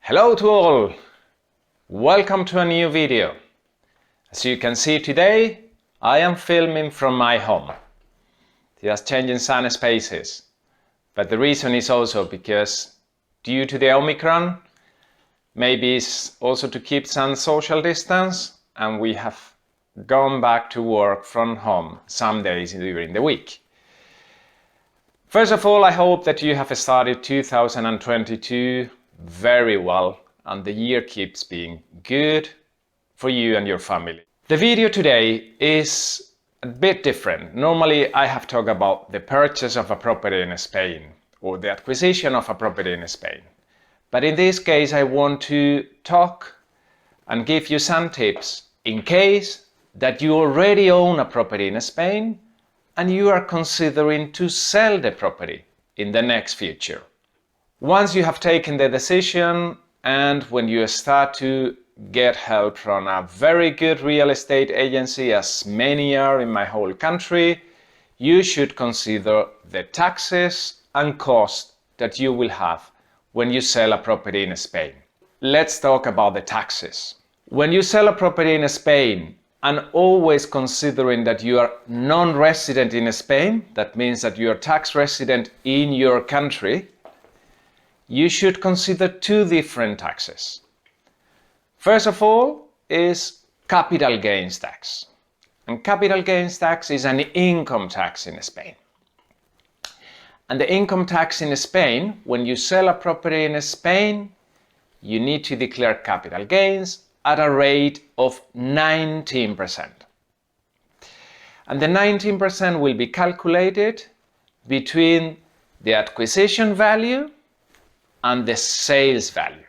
Hello to all! Welcome to a new video. As you can see today, I am filming from my home. Just changing some spaces. But the reason is also because due to the Omicron, maybe it's also to keep some social distance, and we have gone back to work from home some days during the week. First of all, I hope that you have started 2022 very well and the year keeps being good for you and your family. The video today is a bit different. Normally I have talked about the purchase of a property in Spain or the acquisition of a property in Spain. But in this case I want to talk and give you some tips in case that you already own a property in Spain and you are considering to sell the property in the next future. Once you have taken the decision and when you start to get help from a very good real estate agency, as many are in my whole country, you should consider the taxes and costs that you will have when you sell a property in Spain. Let's talk about the taxes. When you sell a property in Spain, and always considering that you are non-resident in Spain, that means that you are tax resident in your country, you should consider two different taxes. First of all is capital gains tax. And capital gains tax is an income tax in Spain. And the income tax in Spain, when you sell a property in Spain, you need to declare capital gains at a rate of 19%. And the 19% will be calculated between the acquisition value and the sales value.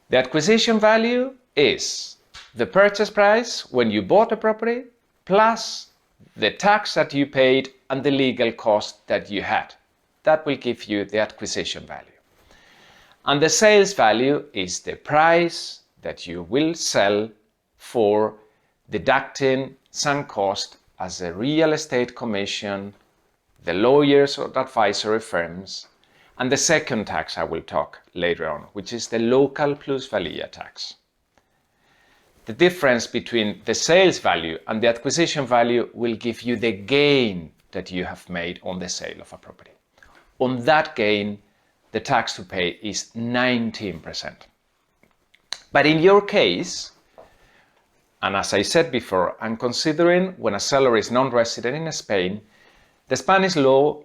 The acquisition value is the purchase price when you bought the property plus the tax that you paid and the legal cost that you had. That will give you the acquisition value. And the sales value is the price that you will sell for, deducting some cost as a real estate commission, the lawyers or advisory firms, and the second tax I will talk later on, which is the local plus valía tax. The difference between the sales value and the acquisition value will give you the gain that you have made on the sale of a property. On that gain, the tax to pay is 19%. But in your case, and as I said before, I'm considering when a seller is non-resident in Spain, the Spanish law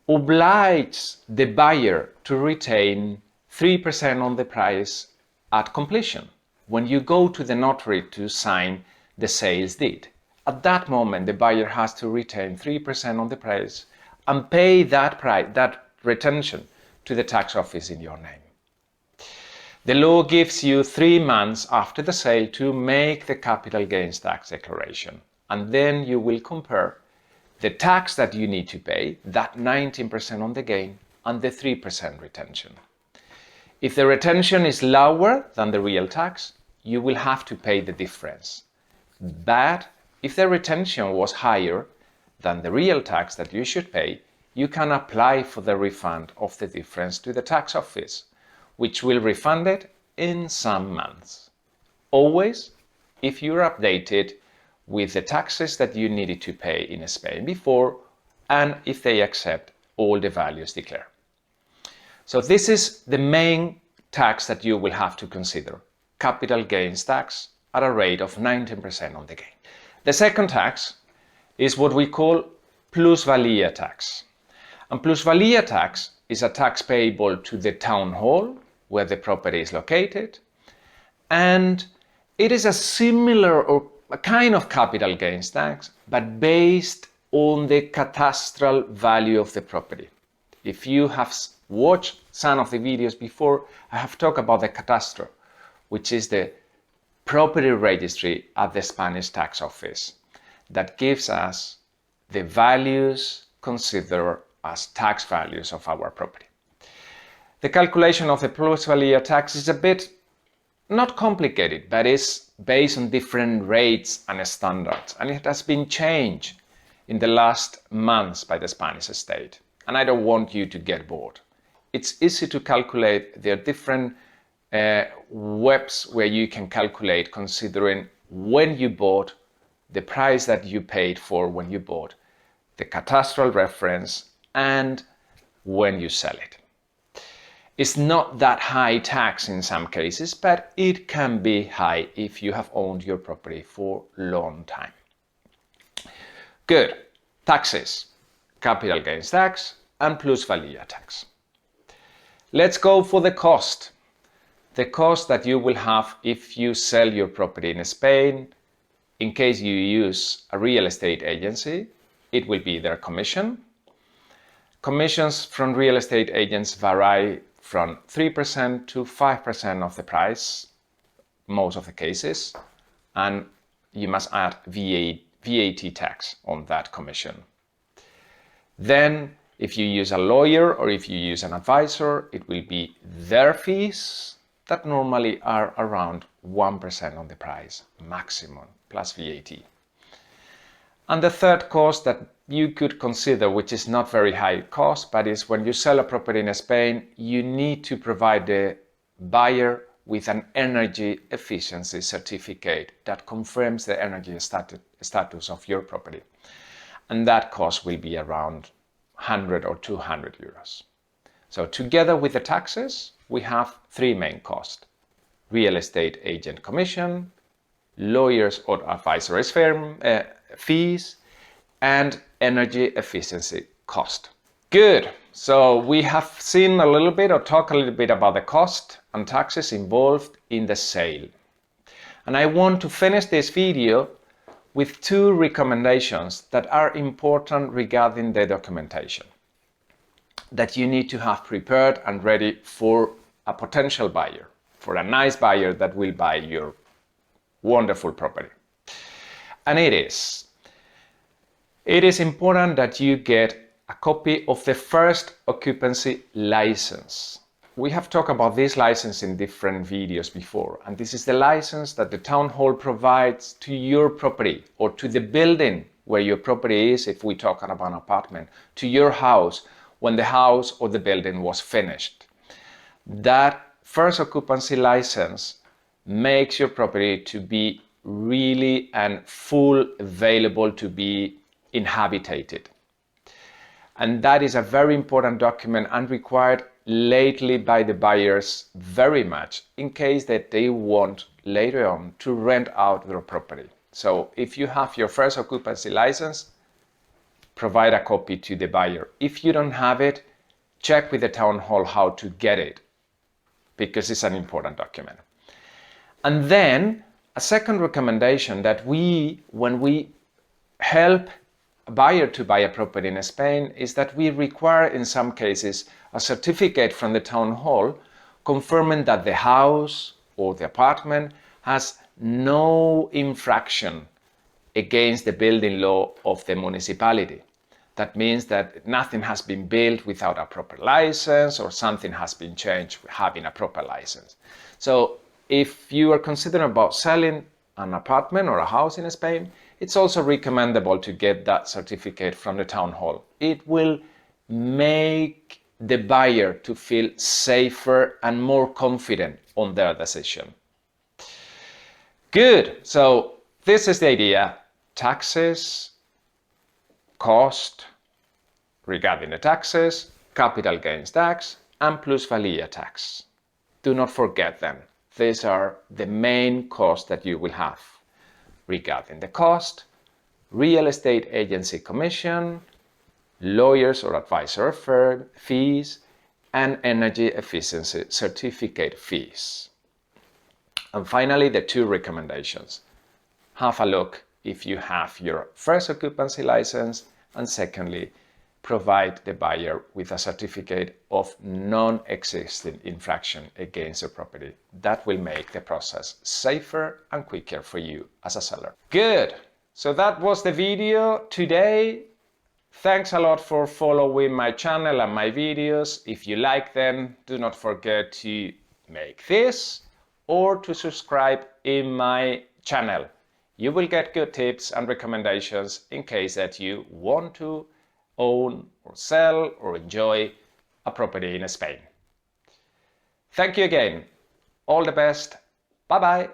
obliges the buyer to retain 3% on the price at completion when you go to the notary to sign the sales deed. At that moment, the buyer has to retain 3% on the price and pay that retention to the tax office in your name. The law gives you 3 months after the sale to make the capital gains tax declaration, and then you will compare the tax that you need to pay, that 19% on the gain, and the 3% retention. If the retention is lower than the real tax, you will have to pay the difference. But if the retention was higher than the real tax that you should pay, you can apply for the refund of the difference to the tax office, which will refund it in some months. Always, if you're updated with the taxes that you needed to pay in Spain before, and if they accept all the values declared. So this is the main tax that you will have to consider, capital gains tax at a rate of 19% on the gain. The second tax is what we call plus valía tax. And plus valía tax is a tax payable to the town hall where the property is located, and it is a similar or a kind of capital gains tax, but based on the cadastral value of the property. If you have watched some of the videos before, I have talked about the cadastro, which is the property registry at the Spanish tax office that gives us the values considered as tax values of our property. The calculation of the plus valía tax is a bit not complicated, but it's based on different rates and standards, and it has been changed in the last months by the Spanish state, and I don't want you to get bored. It's easy to calculate their different webs where you can calculate considering when you bought, the price that you paid for when you bought, the cadastral reference, and when you sell it. It's not that high tax in some cases, but it can be high if you have owned your property for a long time. Good. Taxes: capital gains tax and plusvalía tax. Let's go for the cost. The cost that you will have if you sell your property in Spain. In case you use a real estate agency, it will be their commission. Commissions from real estate agents vary from 3% to 5% of the price, most of the cases, and you must add VAT tax on that commission. Then, if you use a lawyer or if you use an advisor, it will be their fees that normally are around 1% on the price, maximum, plus VAT. And the third cost that you could consider, which is not very high cost, but is when you sell a property in Spain, you need to provide the buyer with an energy efficiency certificate that confirms the energy status of your property. And that cost will be around 100 or 200 euros. So together with the taxes, we have three main costs: real estate agent commission, lawyers or advisors firm fees, and energy efficiency cost. Good. So we have seen a little bit or talked a little bit about the cost and taxes involved in the sale. And I want to finish this video with two recommendations that are important regarding the documentation that you need to have prepared and ready for a potential buyer, for a nice buyer that will buy your wonderful property. And it is important that you get a copy of the first occupancy license. We have talked about this license in different videos before, and this is the license that the town hall provides to your property or to the building where your property is, if we talk about an apartment, to your house when the house or the building was finished. That first occupancy license makes your property to be really and full available to be inhabited. And that is a very important document and required lately by the buyers very much in case that they want later on to rent out their property. So if you have your first occupancy license, provide a copy to the buyer. If you don't have it, check with the town hall how to get it, because it's an important document. And then a second recommendation that when we help a buyer to buy a property in Spain is that we require in some cases a certificate from the town hall confirming that the house or the apartment has no infraction against the building law of the municipality. That means that nothing has been built without a proper license or something has been changed having a proper license. So if you are considering about selling an apartment or a house in Spain, it's also recommendable to get that certificate from the town hall. It will make the buyer to feel safer and more confident on their decision. Good. So this is the idea: taxes, cost regarding the taxes, capital gains tax, and plusvalía tax. Do not forget them. These are the main costs that you will have. Regarding the cost, real estate agency commission, lawyers or advisor firm fees, and energy efficiency certificate fees. And finally, the two recommendations. Have a look if you have your first occupancy license, and secondly, provide the buyer with a certificate of non-existing infraction against the property. That will make the process safer and quicker for you as a seller. Good. So that was the video today. Thanks a lot for following my channel and my videos. If you like them, do not forget to make this or to subscribe in my channel. You will get good tips and recommendations in case that you want to own or sell or enjoy a property in Spain. Thank you again. All the best. Bye bye.